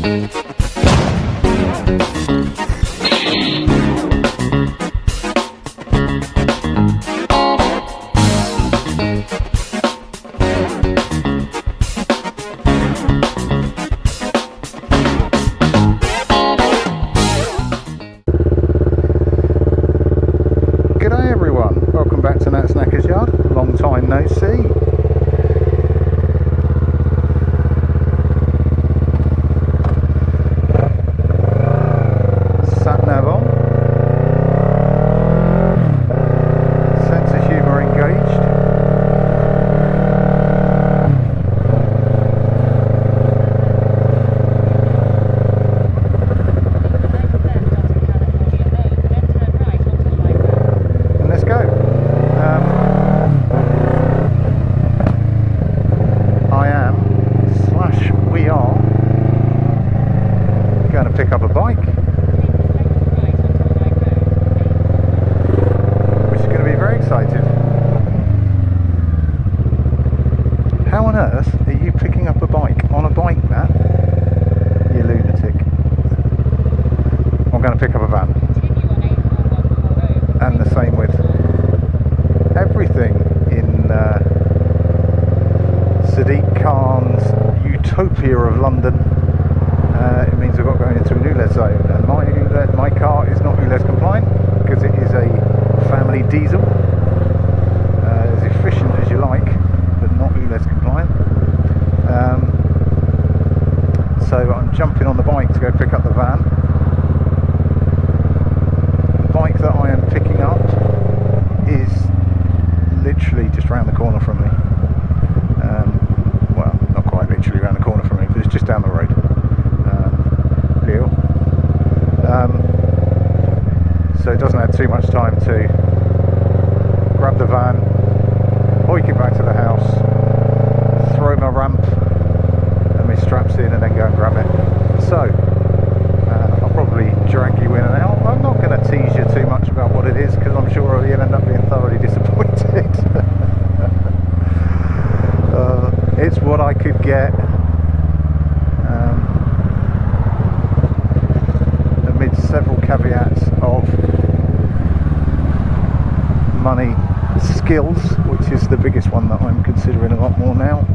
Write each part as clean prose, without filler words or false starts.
G'day everyone, welcome back to Nacker Yard. Long time no see. Sat nav on. Sense of humour engaged. Pick up a bike, which is going to be very exciting. How on earth are you picking up a bike on a bike, Matt? You lunatic. I'm going to pick up a van. And the same with everything in Sadiq Khan's utopia of London. It means I've got to go into an ULEZ zone, and my car is not ULEZ compliant because it is a family diesel, as efficient as you like, but not ULEZ compliant. So I'm jumping on the bike to go pick up the van. The bike that I am picking up is literally just around the corner from me. Well, not quite literally around the corner from me, but it's just down the road. So it doesn't have too much time to grab the van, hoik it back to the house, throw my ramp and my straps in, and then go and grab it. So I'll probably drag you in and out. I'm not going to tease you too much about what it is because I'm sure you'll end up being thoroughly disappointed. It's what I could get. Several caveats of money, skills, which is the biggest one that I'm considering a lot more now,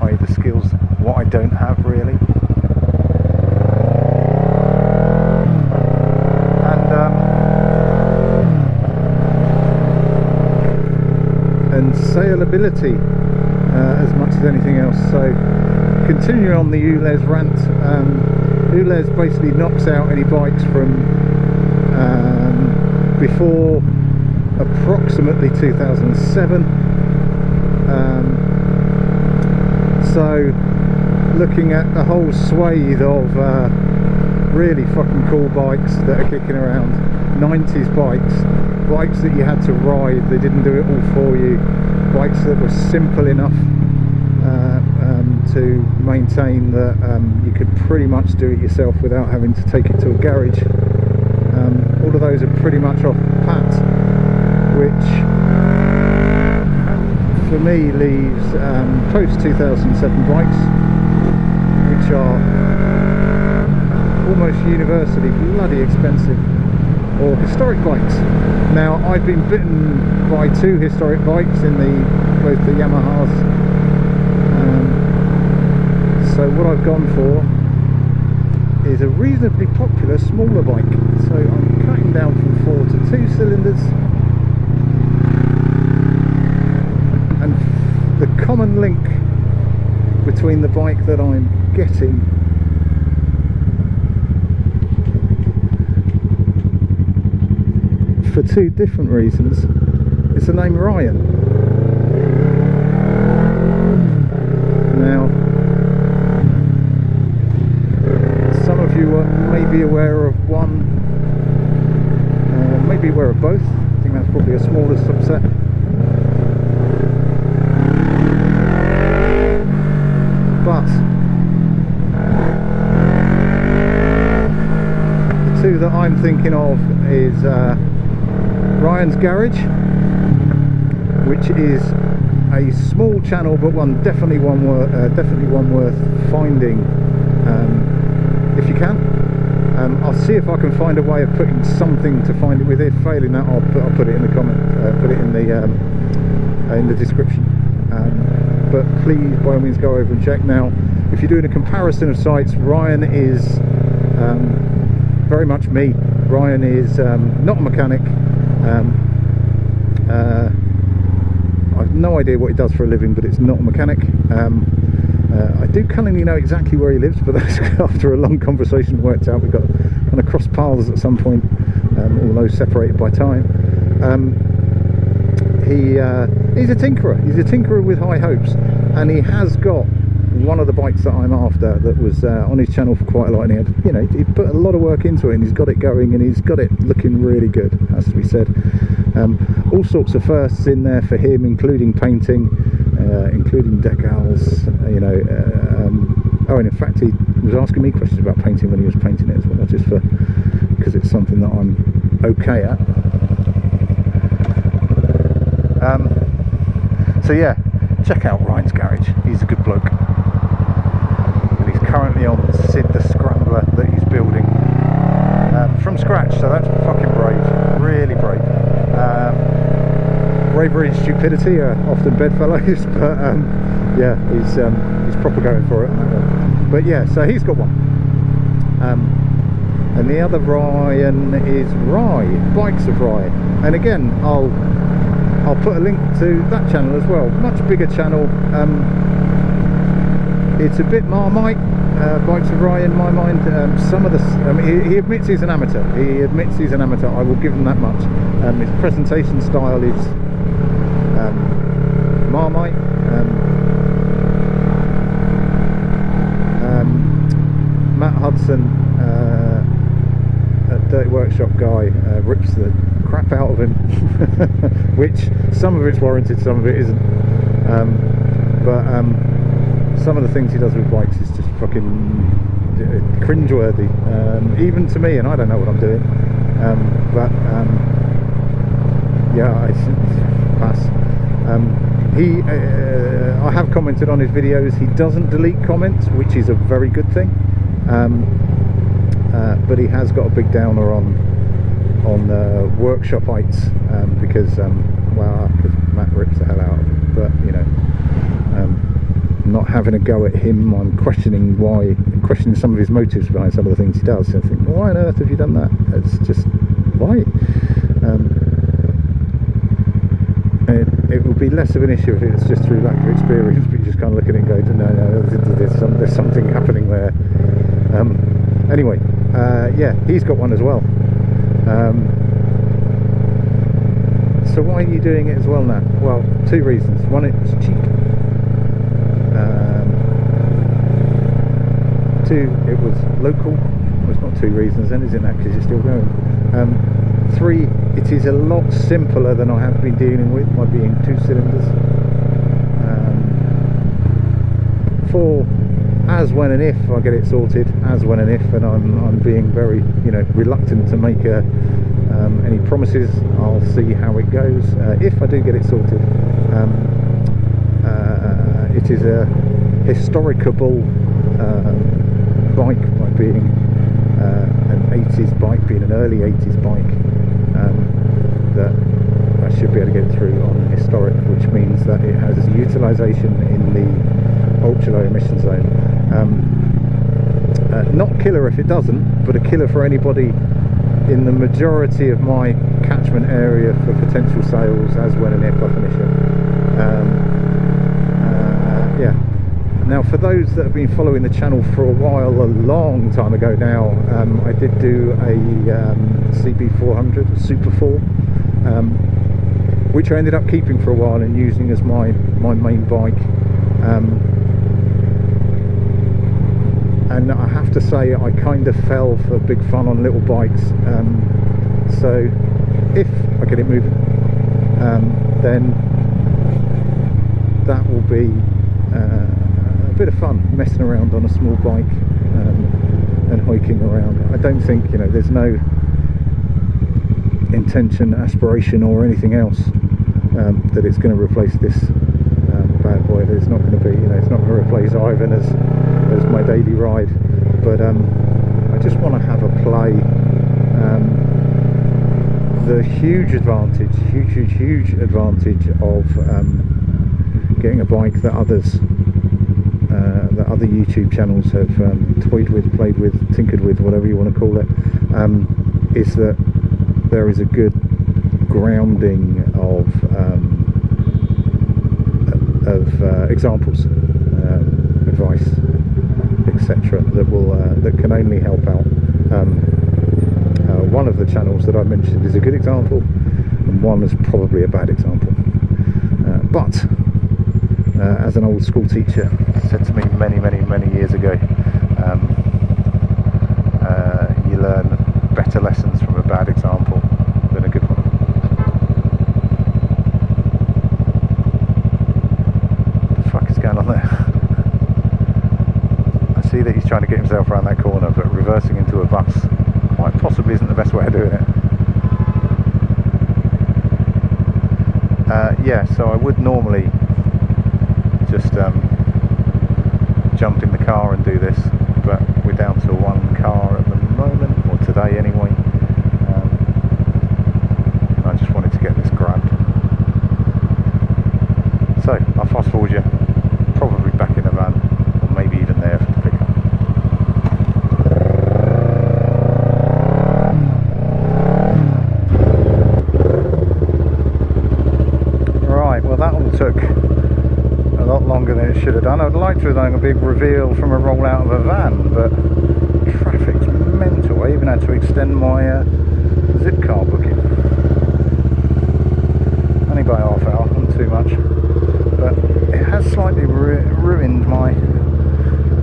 i.e. the skills, what I don't have really. And saleability as much as anything else. So continuing on the ULEZ rant, ULEZ basically knocks out any bikes from before approximately 2007. So looking at the whole swathe of really fucking cool bikes that are kicking around, 90s bikes that you had to ride, they didn't do it all for you, bikes that were simple enough to maintain that you could pretty much do it yourself without having to take it to a garage. All of those are pretty much off pat, which for me leaves post 2007 bikes, which are almost universally bloody expensive, or historic bikes. Now I've been bitten by two historic bikes in both the Yamahas. So what I've gone for is a reasonably popular smaller bike. So I'm cutting down from 4 to 2 cylinders. And the common link between the bike that I'm getting for two different reasons is the name Ryan. Now, you may be aware of one, maybe aware of both. I think that's probably a smaller subset. But the two that I'm thinking of is Ryan's Garage, which is a small channel, but definitely one worth finding. if you can. I'll see if I can find a way of putting something to find it with it. Failing that, I'll put it in the comment, put it in the description. But please, by all means, go over and check. Now, if you're doing a comparison of sites, Ryan is very much me. Ryan is not a mechanic. I've no idea what he does for a living, but it's not a mechanic. I do cunningly know exactly where he lives, but that's after a long conversation worked out. We got kind of crossed paths at some point, although separated by time. He's a tinkerer. He's a tinkerer with high hopes, and he has got one of the bikes that I'm after that was on his channel for quite a lot, and he had, you know, he put a lot of work into it, and he's got it going, and he's got it looking really good, has to be said. All sorts of firsts in there for him, including painting, including decals, you know. Oh, and in fact, he was asking me questions about painting when he was painting it as well, just because it's something that I'm okay at. So yeah, check out Ryan's garage. He's a good bloke. And he's currently on Sid the Scrambler that he's building from scratch, so that's fucking brave, really brave. Bravery and stupidity are often bedfellows, but yeah, he's proper going for it on that one. But yeah, so he's got one. And the other Ryan is Rye, Bikes of Rye. And again, I'll put a link to that channel as well. Much bigger channel. It's a bit Marmite, Bikes of Rye in my mind. Some of the, he admits he's an amateur. He admits he's an amateur. I will give him that much. His presentation style is Marmite. Matt Hudson, a Dirty Workshop guy, rips the crap out of him, which some of it's warranted, some of it isn't. But some of the things he does with bikes is just fucking cringeworthy, even to me, and I don't know what I'm doing. Yeah, I pass. I have commented on his videos. He doesn't delete comments, which is a very good thing. But he has got a big downer on workshopites, because Matt rips the hell out of him. But you know, not having a go at him, I'm questioning some of his motives behind some of the things he does. So I think, why on earth have you done that? It's just why. It would be less of an issue if it's just through lack of experience, but you just kind of look at it and go, no, there's something happening there. Anyway, yeah, he's got one as well. So why are you doing it as well, Nat? Well, two reasons. One, it's cheap. Two, it was local. Well, it's not two reasons then, is it, Nat? Because you're still going. Three, it is a lot simpler than I have been dealing with by being 2 cylinders. Four, as when and if I get it sorted, as when and if, and I'm being very, you know, reluctant to make any promises. I'll see how it goes. If I do get it sorted, it is a historicable bike by being an 80s bike, being an early 80s bike, that I should be able to get through on historic, which means that it has utilisation in the ultra low emission zone. Not killer if it doesn't, but a killer for anybody in the majority of my catchment area for potential sales, as when and if I finish it. Yeah. Now, for those that have been following the channel for a while, a long time ago now, I did do a CB400 Super 4, which I ended up keeping for a while and using as my main bike. And I have to say, I kind of fell for big fun on little bikes. So if I get it moving, then that will be a bit of fun, messing around on a small bike and hiking around. I don't think, you know, there's no intention, aspiration or anything else that it's going to replace this bad boy. There's not going to be, you know, it's not going to replace Ivan as my daily ride, but just want to have a play. The huge advantage of getting a bike that other YouTube channels have toyed with, played with, tinkered with, whatever you want to call it, is that there is a good grounding of examples, advice, etc. that can only help out. One of the channels that I mentioned is a good example, and one is probably a bad example. But as an old school teacher said to me many years ago, you learn better lessons from a bad example than a good one. What the fuck is going on there? I see that he's trying to get himself around that corner, but reversing into a bus quite possibly isn't the best way of doing it. Yeah, so I would normally just jump in the car and do this, but we're down to one car at the moment, or today anyway. I just wanted to get this grabbed. So I'll fast forward you, probably back in the van, or maybe even there for the pickup. Well, that all took a lot longer than it should have done. I'd like to have done a big reveal from a roll out of a van, but traffic's mental. I even had to extend my zip car booking. Only by half hour, not too much. But it has slightly ruined my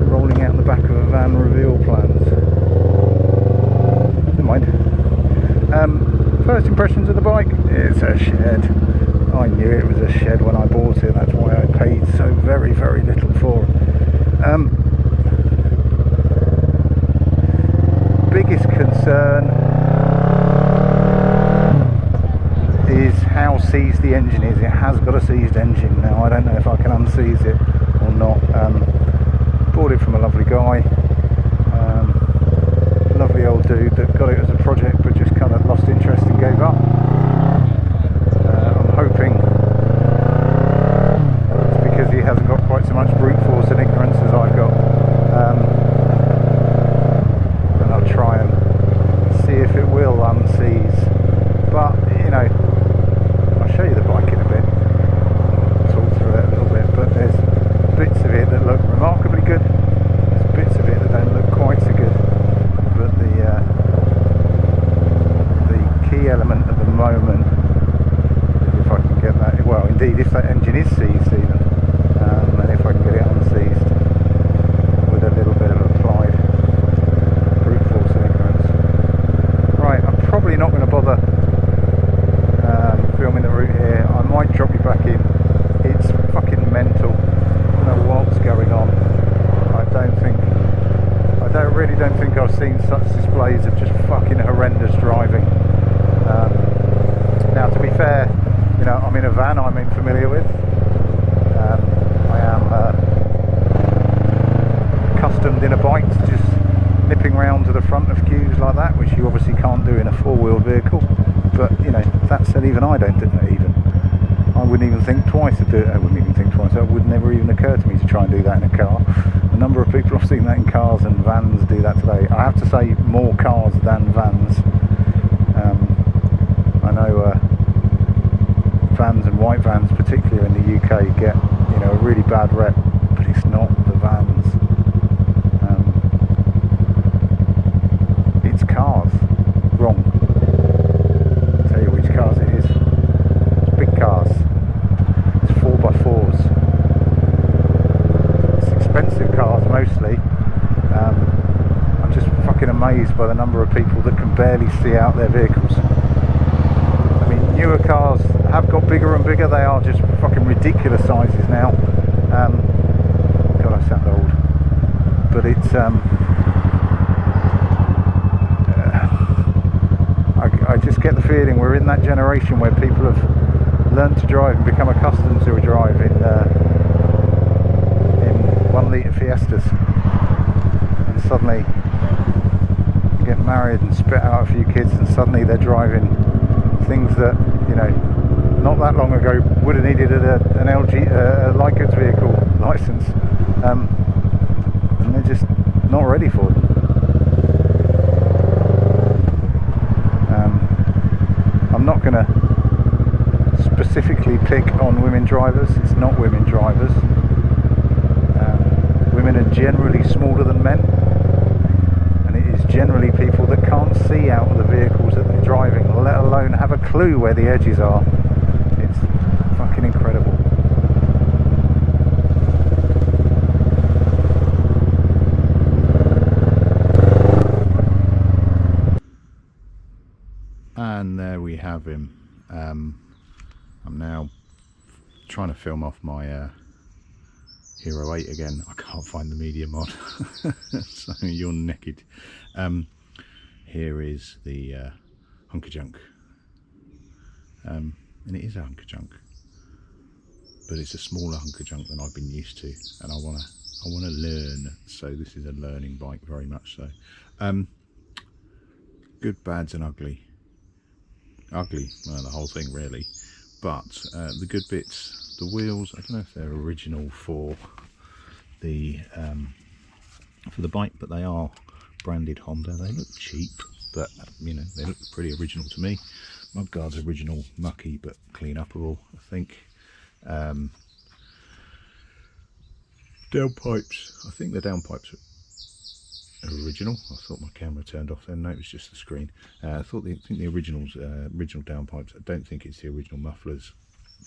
rolling out the back of a van reveal plans. Never mind. First impressions of the bike, it's a shed. I knew it was a shed when I bought it, that's why I paid so very little for it. Biggest concern is how seized the engine is. It has got a seized engine now. I don't know if I can unseize it or not. Bought it from a lovely guy, lovely old dude that got it as a project but just kind of lost interest and gave up. Hoping it's because he hasn't got quite so much brute force and ignorance as I've got, and I'll try and see if it will unseize. But you know, I'll show you the bike in a bit, talk through it a little bit, but there's bits of it that look remarkably good, there's bits of it that don't look quite so good, but the key element at the moment, well, indeed, if that engine is seized even, and if I can get it unseized with a little bit of applied brute force and ignorance. Right, I'm probably not going to bother filming the route here. I might drop you back in. It's fucking mental. I don't know what's going on. I really don't think I've seen such displays of just fucking horrendous driving. Now, to be fair, you know, I'm in a van I'm familiar with. I am accustomed in a bike to just nipping round to the front of queues like that, which you obviously can't do in a four-wheel vehicle. But, you know, that said, even I don't do it even. I wouldn't even think twice to do it. I wouldn't even think twice. It would never even occur to me to try and do that in a car. The number of people I've seen that in cars and vans do that today. I have to say more cars than vans. I know vans and white vans, particularly in the UK, get, you know, a really bad rep, but it's not the vans. It's cars. Wrong. I'll tell you which cars it is. It's big cars. It's 4x4s. It's expensive cars mostly. I'm just fucking amazed by the number of people that can barely see out their vehicles. I mean, newer cars have got bigger and bigger. They are just fucking ridiculous sizes now. God, I sound old. But it's I just get the feeling we're in that generation where people have learned to drive and become accustomed to a drive in 1 litre Fiestas, and suddenly married and spit out a few kids, and suddenly they're driving things that, you know, not that long ago would have needed an light goods vehicle license, and they're just not ready for them. I'm not going to specifically pick on women drivers. It's not women drivers. Women are generally smaller than men, and it is generally people that can't see out of the vehicles that they're driving, let alone have a clue where the edges are. It's fucking incredible. And there we have him. I'm now trying to film off my Hero 8 again. I can't find the media mod, so you're naked. Here is the hunk of junk, and it is a hunk of junk, but it's a smaller hunk of junk than I've been used to, and I want to learn. So this is a learning bike, very much so. Good, bads, and ugly. Ugly, well, the whole thing really, but the good bits, the wheels, I don't know if they're original for the bike, but they are branded Honda. They look cheap, but you know, they look pretty original to me. Mudguard's original, mucky but clean upperall, I think. Downpipes, I think the downpipes are original. I thought my camera turned off then. No, it was just the screen. I think the originals, original downpipes. I don't think it's the original mufflers,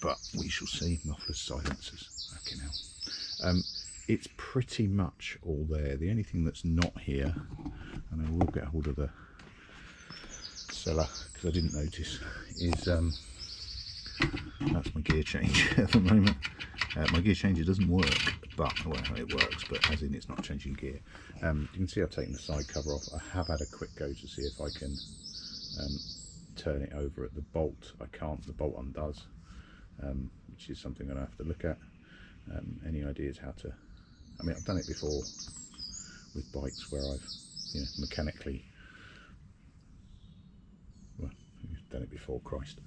but we shall see. Mufflers, silencers. Fucking hell. It's pretty much all there. The only thing that's not here, and I will get hold of the seller because I didn't notice, is that's my gear change at the moment. My gear changer doesn't work, but well, it works, but as in it's not changing gear. You can see I've taken the side cover off. I have had a quick go to see if I can turn it over at the bolt. I can't. The bolt undoes, which is something I have to look at. Any ideas how to? I mean, I've done it before with bikes where I've, you know, mechanically. Well, I've done it before. Christ.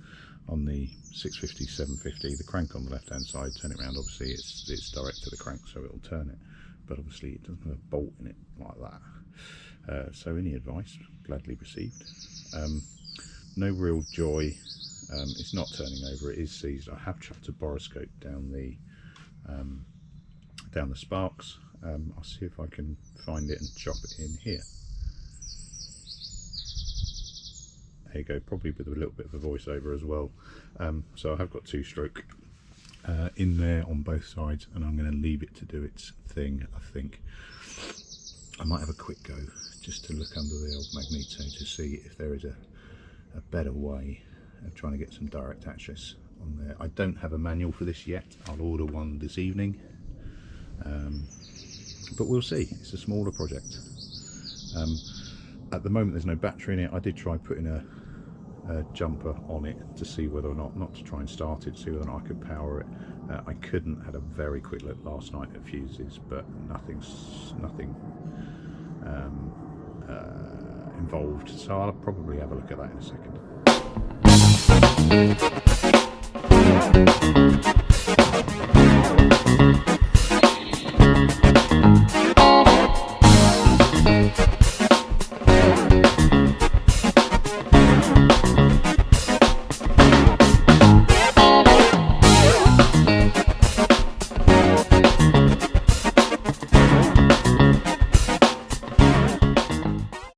On the 650, 750, the crank on the left hand side, turn it around, obviously it's direct to the crank, so it'll turn it, but obviously it doesn't have a bolt in it like that. So any advice, gladly received. No real joy. It's not turning over, it is seized. I have chopped a boroscope down the sparks. I'll see if I can find it and chop it in here. There you go, probably with a little bit of a voiceover as well. So I have got 2-stroke in there on both sides, and I'm going to leave it to do its thing. I think I might have a quick go just to look under the old magneto to see if there is a better way of trying to get some direct access on there. I don't have a manual for this yet. I'll order one this evening, but we'll see. It's a smaller project. At the moment there's no battery in it. I did try putting a jumper on it to see whether or not to try and start it, see whether or not I could power it. I couldn't. Had a very quick look last night at fuses, but nothing involved, so I'll probably have a look at that in a second.